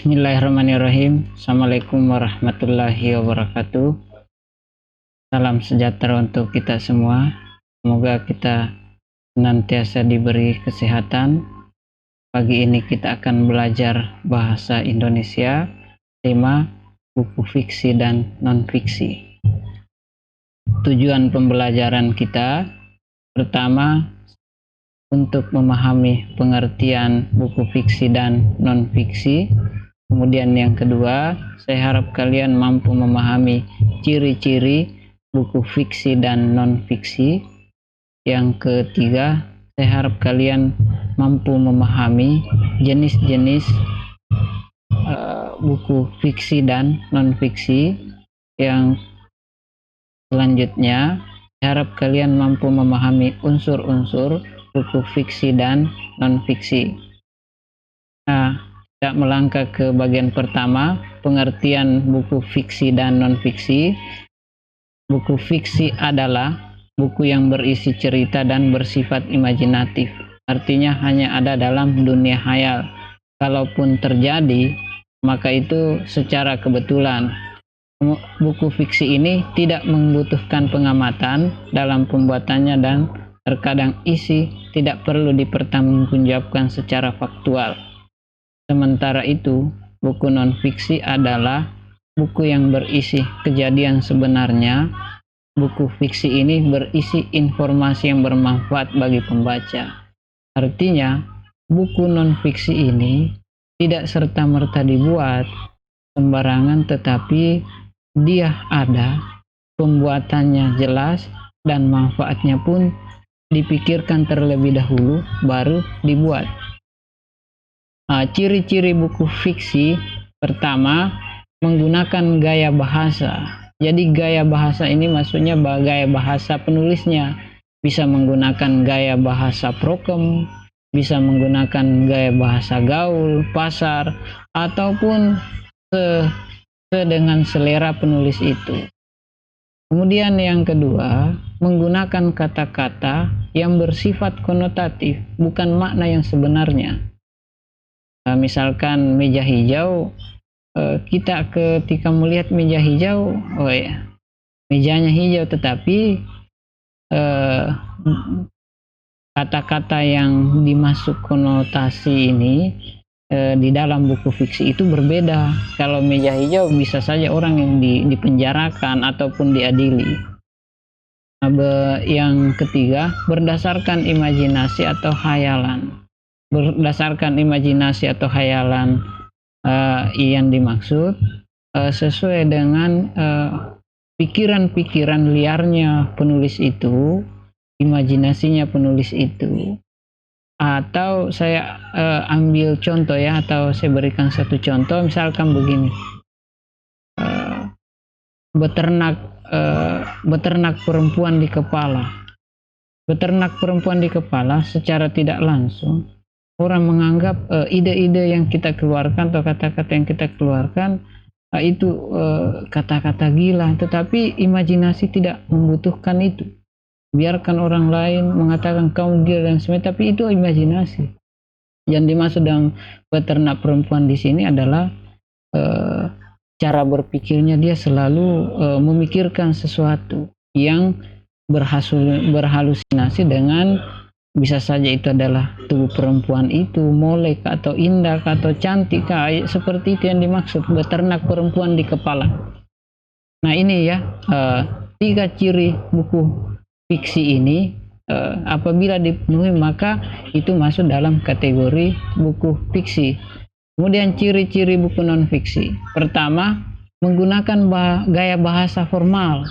Bismillahirrahmanirrahim. Assalamualaikum warahmatullahi wabarakatuh. Salam sejahtera untuk kita semua. Semoga kita senantiasa diberi kesehatan. Pagi ini kita akan belajar bahasa Indonesia, tema buku fiksi dan non-fiksi. Tujuan pembelajaran kita pertama, untuk memahami pengertian buku fiksi dan non-fiksi. Kemudian yang kedua, saya harap kalian mampu memahami ciri-ciri buku fiksi dan non-fiksi. Yang ketiga, saya harap kalian mampu memahami jenis-jenis buku fiksi dan non-fiksi. Yang selanjutnya, saya harap kalian mampu memahami unsur-unsur buku fiksi dan non-fiksi. Nah, kita melangkah ke bagian pertama, pengertian buku fiksi dan non-fiksi. Buku fiksi adalah buku yang berisi cerita dan bersifat imajinatif. Artinya hanya ada dalam dunia khayal. Kalaupun terjadi, maka itu secara kebetulan. Buku fiksi ini tidak membutuhkan pengamatan dalam pembuatannya dan terkadang isi tidak perlu dipertanggungjawabkan secara faktual. Sementara itu, buku non-fiksi adalah buku yang berisi kejadian sebenarnya. Buku fiksi ini berisi informasi yang bermanfaat bagi pembaca. Artinya, buku non-fiksi ini tidak serta-merta dibuat sembarangan, tetapi dia ada, pembuatannya jelas, dan manfaatnya pun dipikirkan terlebih dahulu baru dibuat. Ciri-ciri buku fiksi pertama, menggunakan gaya bahasa. Jadi gaya bahasa ini maksudnya gaya bahasa penulisnya bisa menggunakan gaya bahasa prokem, bisa menggunakan gaya bahasa gaul, pasar, ataupun dengan selera penulis itu. Kemudian yang kedua, menggunakan kata-kata yang bersifat konotatif, bukan makna yang sebenarnya. Misalkan meja hijau, kita ketika melihat meja hijau, mejanya hijau, tetapi kata-kata yang dimasuk konotasi ini di dalam buku fiksi itu berbeda. Kalau meja hijau bisa saja orang yang dipenjarakan ataupun diadili. Yang ketiga, berdasarkan imajinasi atau khayalan. Berdasarkan imajinasi atau khayalan yang dimaksud sesuai dengan pikiran-pikiran liarnya penulis itu, imajinasinya penulis itu. Atau saya ambil contoh ya, atau saya berikan satu contoh, misalkan begini, beternak perempuan di kepala. Beternak perempuan di kepala secara tidak langsung orang menganggap ide-ide yang kita keluarkan atau kata-kata yang kita keluarkan itu kata-kata gila, tetapi imajinasi tidak membutuhkan itu. Biarkan orang lain mengatakan kamu gila dan sebagainya, tapi itu imajinasi. Yang dimaksud dengan beternak perempuan di sini adalah cara berpikirnya, dia selalu memikirkan sesuatu yang berhalusinasi dengan, bisa saja itu adalah tubuh perempuan itu molek atau indah atau cantik, seperti itu yang dimaksud beternak perempuan di kepala. Nah ini ya, 3 ciri buku fiksi ini apabila dipenuhi maka itu masuk dalam kategori buku fiksi. Kemudian ciri-ciri buku non-fiksi. Pertama, menggunakan gaya bahasa formal.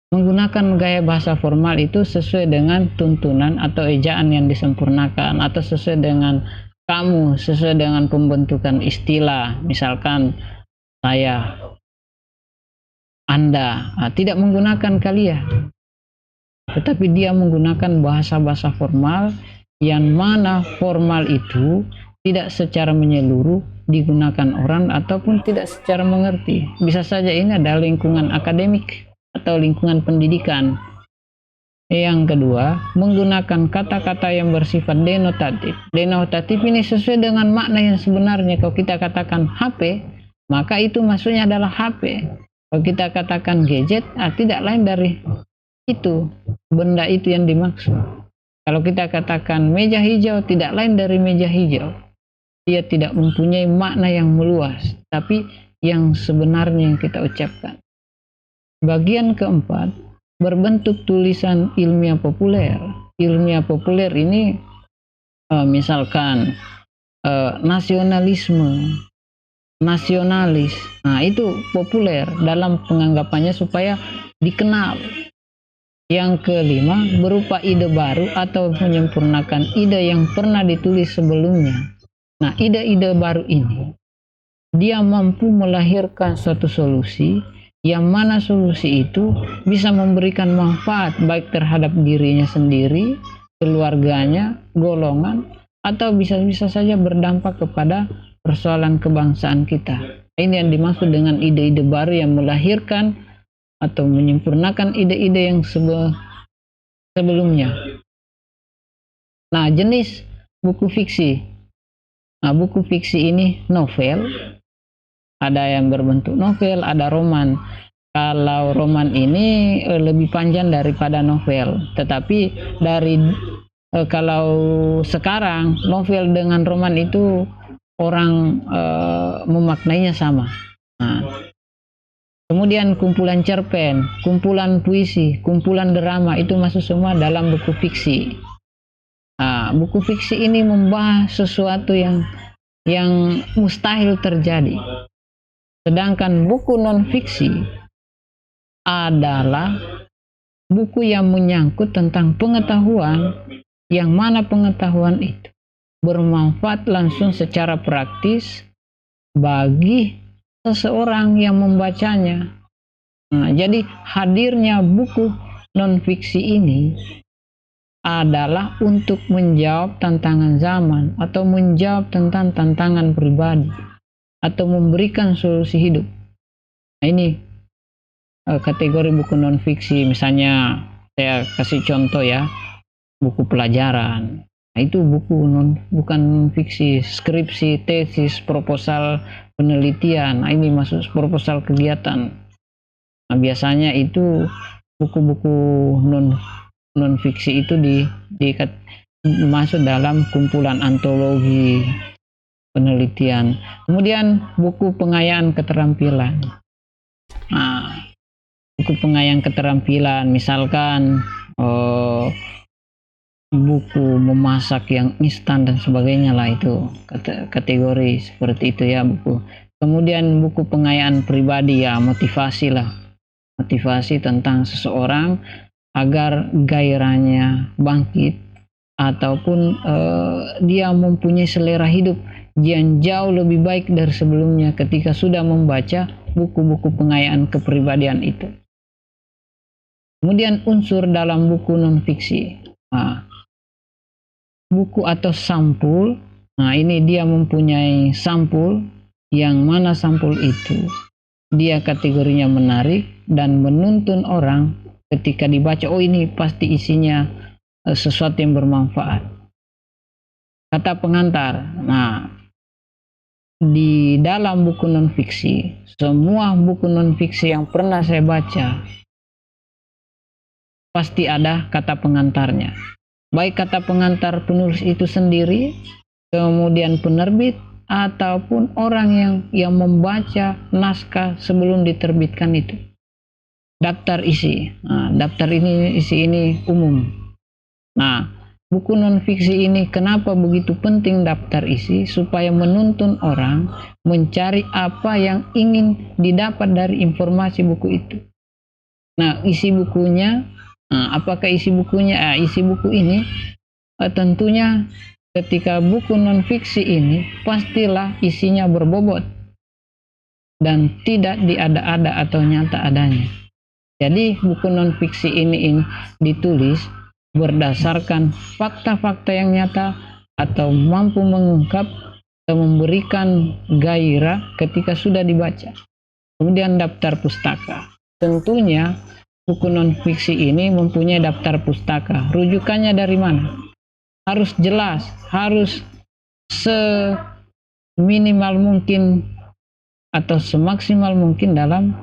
Menggunakan gaya bahasa formal itu sesuai dengan tuntunan atau ejaan yang disempurnakan, atau sesuai dengan kamu, sesuai dengan pembentukan istilah. Misalkan saya, Anda, tidak menggunakan kalian, tetapi dia menggunakan bahasa-bahasa formal yang mana formal itu tidak secara menyeluruh digunakan orang ataupun tidak secara mengerti. Bisa saja ini adalah lingkungan akademik atau lingkungan pendidikan. Yang kedua, menggunakan kata-kata yang bersifat denotatif. Denotatif ini sesuai dengan makna yang sebenarnya. Kalau kita katakan HP, maka itu maksudnya adalah HP. Kalau kita katakan gadget, tidak lain dari itu, benda itu yang dimaksud. Kalau kita katakan meja hijau, tidak lain dari meja hijau. Dia tidak mempunyai makna yang meluas, tapi yang sebenarnya yang kita ucapkan. Bagian keempat, berbentuk tulisan ilmiah populer. Ilmiah populer ini misalkan nasionalisme, nasionalis. Nah, itu populer dalam penganggapannya supaya dikenal. Yang kelima, berupa ide baru atau menyempurnakan ide yang pernah ditulis sebelumnya. Nah, ide-ide baru ini, dia mampu melahirkan suatu solusi, yang mana solusi itu bisa memberikan manfaat baik terhadap dirinya sendiri, keluarganya, golongan, atau bisa-bisa saja berdampak kepada persoalan kebangsaan kita. Ini yang dimaksud dengan ide-ide baru yang melahirkan atau menyempurnakan ide-ide yang sebelumnya. Nah, jenis buku fiksi. Nah, buku fiksi ini novel. Ada yang berbentuk novel, ada roman. Kalau roman ini lebih panjang daripada novel. Tetapi kalau sekarang novel dengan roman itu orang memaknainya sama. Nah, kemudian kumpulan cerpen, kumpulan puisi, kumpulan drama itu masuk semua dalam buku fiksi. Nah, buku fiksi ini membahas sesuatu yang mustahil terjadi. Sedangkan buku non-fiksi adalah buku yang menyangkut tentang pengetahuan, yang mana pengetahuan itu bermanfaat langsung secara praktis bagi seseorang yang membacanya. Nah, jadi hadirnya buku non-fiksi ini adalah untuk menjawab tantangan zaman atau menjawab tentang tantangan pribadi atau memberikan solusi hidup. Nah, ini kategori buku non-fiksi. Misalnya saya kasih contoh ya, buku pelajaran. Nah, itu buku bukan non-fiksi, skripsi, tesis, proposal penelitian. Nah, ini masuk proposal kegiatan. Nah, biasanya itu buku-buku non-fiksi itu masuk dalam kumpulan antologi penelitian. Kemudian buku pengayaan keterampilan. Nah, buku pengayaan keterampilan misalkan buku memasak yang instan dan sebagainya lah, itu kategori seperti itu ya buku. Kemudian buku pengayaan pribadi ya, motivasi lah, motivasi tentang seseorang agar gairahnya bangkit ataupun dia mempunyai selera hidup yang jauh lebih baik dari sebelumnya ketika sudah membaca buku-buku pengayaan kepribadian itu. Kemudian unsur dalam buku non-fiksi. Nah, buku atau sampul. Nah, ini dia mempunyai sampul, yang mana sampul itu dia kategorinya menarik dan menuntun orang ketika dibaca, oh ini pasti isinya sesuatu yang bermanfaat. Kata pengantar. Nah, di dalam buku non-fiksi, semua buku non-fiksi yang pernah saya baca pasti ada kata pengantarnya. Baik kata pengantar penulis itu sendiri, kemudian penerbit, ataupun orang yang membaca naskah sebelum diterbitkan itu. Daftar isi. Nah, daftar isi ini umum. Nah, buku non-fiksi ini kenapa begitu penting daftar isi? Supaya menuntun orang mencari apa yang ingin didapat dari informasi buku itu. Nah, isi bukunya, apakah isi bukunya? Isi buku ini tentunya ketika buku non-fiksi ini pastilah isinya berbobot dan tidak diada-ada atau nyata adanya. Jadi buku non-fiksi ini ditulis berdasarkan fakta-fakta yang nyata atau mampu mengungkap atau memberikan gairah ketika sudah dibaca. Kemudian daftar pustaka. Tentunya buku non-fiksi ini mempunyai daftar pustaka. Rujukannya dari mana? Harus jelas, harus seminimal mungkin atau semaksimal mungkin dalam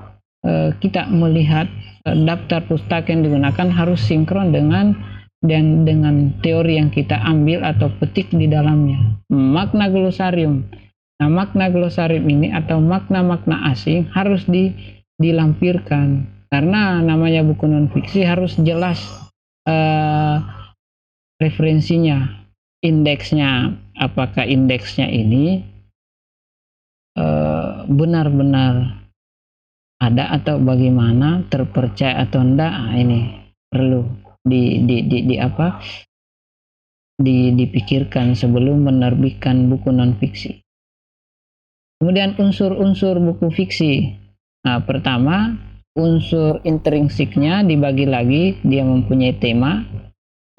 kita melihat daftar pustaka yang digunakan harus sinkron dengan teori yang kita ambil atau petik di dalamnya. Makna glosarium. Nah, makna glosarium ini atau makna-makna asing harus dilampirkan, karena namanya buku non-fiksi harus jelas referensinya, indeksnya, apakah indeksnya ini benar-benar ada atau bagaimana, terpercaya atau enggak. Ini perlu dipikirkan sebelum menerbitkan buku non-fiksi. Kemudian unsur-unsur buku fiksi. Nah, pertama, unsur intrinsiknya dibagi lagi, dia mempunyai tema.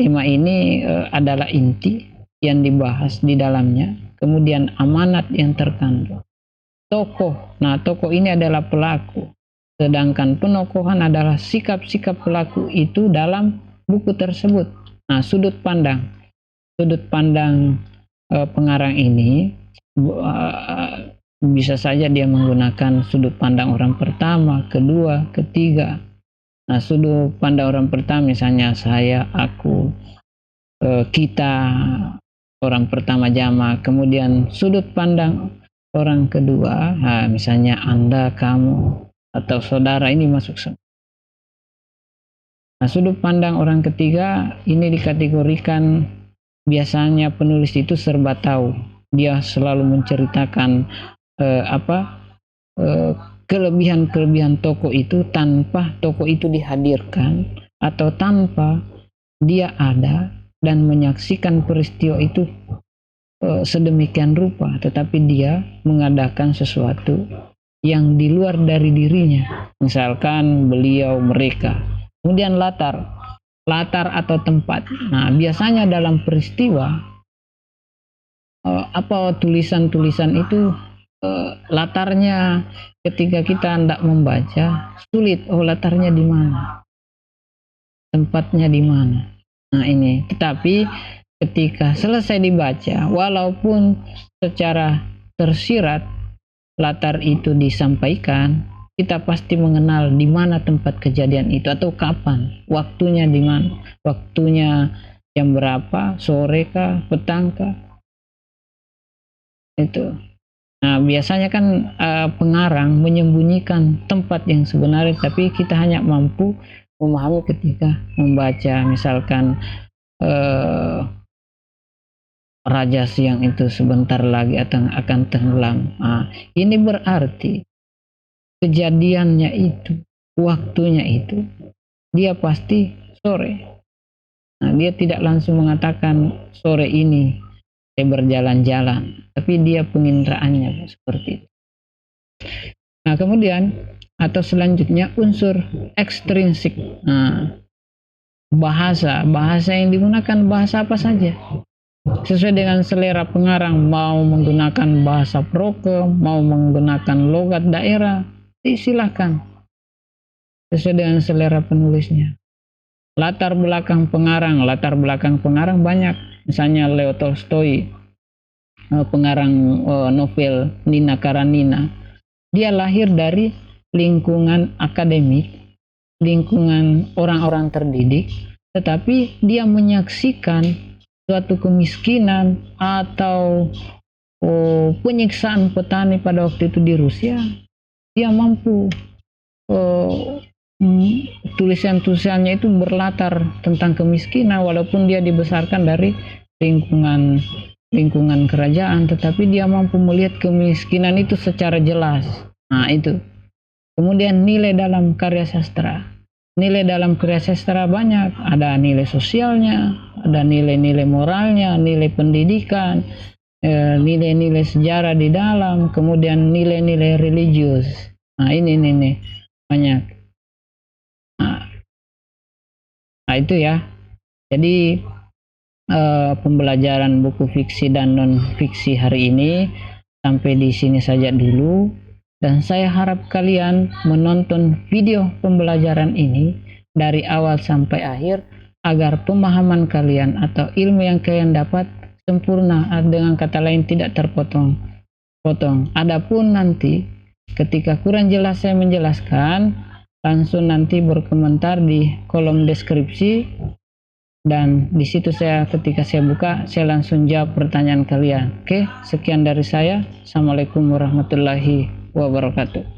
Tema ini adalah inti yang dibahas di dalamnya. Kemudian amanat yang terkandung. Tokoh. Nah, tokoh ini adalah pelaku. Sedangkan penokohan adalah sikap-sikap pelaku itu dalam buku tersebut. Nah, sudut pandang. Sudut pandang pengarang ini bisa saja dia menggunakan sudut pandang orang pertama, kedua, ketiga. Nah, sudut pandang orang pertama misalnya saya, aku, kita, orang pertama jamak. Kemudian sudut pandang orang kedua, nah, misalnya Anda, kamu, atau saudara, ini masuk semua. Nah, sudut pandang orang ketiga ini dikategorikan biasanya penulis itu serba tahu. Dia selalu menceritakan kelebihan-kelebihan tokoh itu tanpa tokoh itu dihadirkan atau tanpa dia ada dan menyaksikan peristiwa itu sedemikian rupa, tetapi dia mengadakan sesuatu yang di luar dari dirinya, misalkan beliau, mereka. Kemudian latar atau tempat. Nah, biasanya dalam peristiwa tulisan-tulisan itu latarnya ketika kita hendak membaca sulit. Latarnya di mana, tempatnya di mana. Nah, ini tetapi ketika selesai dibaca, walaupun secara tersirat latar itu disampaikan, kita pasti mengenal di mana tempat kejadian itu atau kapan, waktunya di mana, waktunya jam berapa, sore kah, petang kah, itu. Nah, biasanya kan pengarang menyembunyikan tempat yang sebenarnya, tapi kita hanya mampu memahami ketika membaca. Misalkan Raja Siang itu sebentar lagi akan tenggelam. Nah, ini berarti kejadiannya itu, waktunya itu, dia pasti sore. Nah, dia tidak langsung mengatakan sore ini saya berjalan-jalan, tapi dia pengindraannya seperti itu. Nah, kemudian atau selanjutnya unsur ekstrinsik. Nah, bahasa yang digunakan bahasa apa saja sesuai dengan selera pengarang, mau menggunakan bahasa proke, mau menggunakan logat daerah, silakan sesuai dengan selera penulisnya. Latar belakang pengarang banyak. Misalnya Leo Tolstoy, pengarang novel Nina Karenina, dia lahir dari lingkungan akademik, lingkungan orang-orang terdidik, tetapi dia menyaksikan suatu kemiskinan atau penyiksaan petani pada waktu itu di Rusia. Dia mampu tulisan-tulisannya itu berlatar tentang kemiskinan, walaupun dia dibesarkan dari lingkungan kerajaan, tetapi dia mampu melihat kemiskinan itu secara jelas. Nah, itu. Kemudian nilai dalam karya sastra. Nilai dalam karya sastra banyak, ada nilai sosialnya, ada nilai-nilai moralnya, nilai pendidikan, nilai-nilai sejarah di dalam, kemudian nilai-nilai religius. Nah, ini banyak. Nah, itu ya. Jadi pembelajaran buku fiksi dan non fiksi hari ini sampai di sini saja dulu, dan saya harap kalian menonton video pembelajaran ini dari awal sampai akhir agar pemahaman kalian atau ilmu yang kalian dapat sempurna, dengan kata lain tidak terpotong-potong. Adapun nanti ketika kurang jelas saya menjelaskan, langsung nanti berkomentar di kolom deskripsi, dan di situ ketika saya buka, saya langsung jawab pertanyaan kalian. Oke, sekian dari saya. Assalamualaikum warahmatullahi wabarakatuh.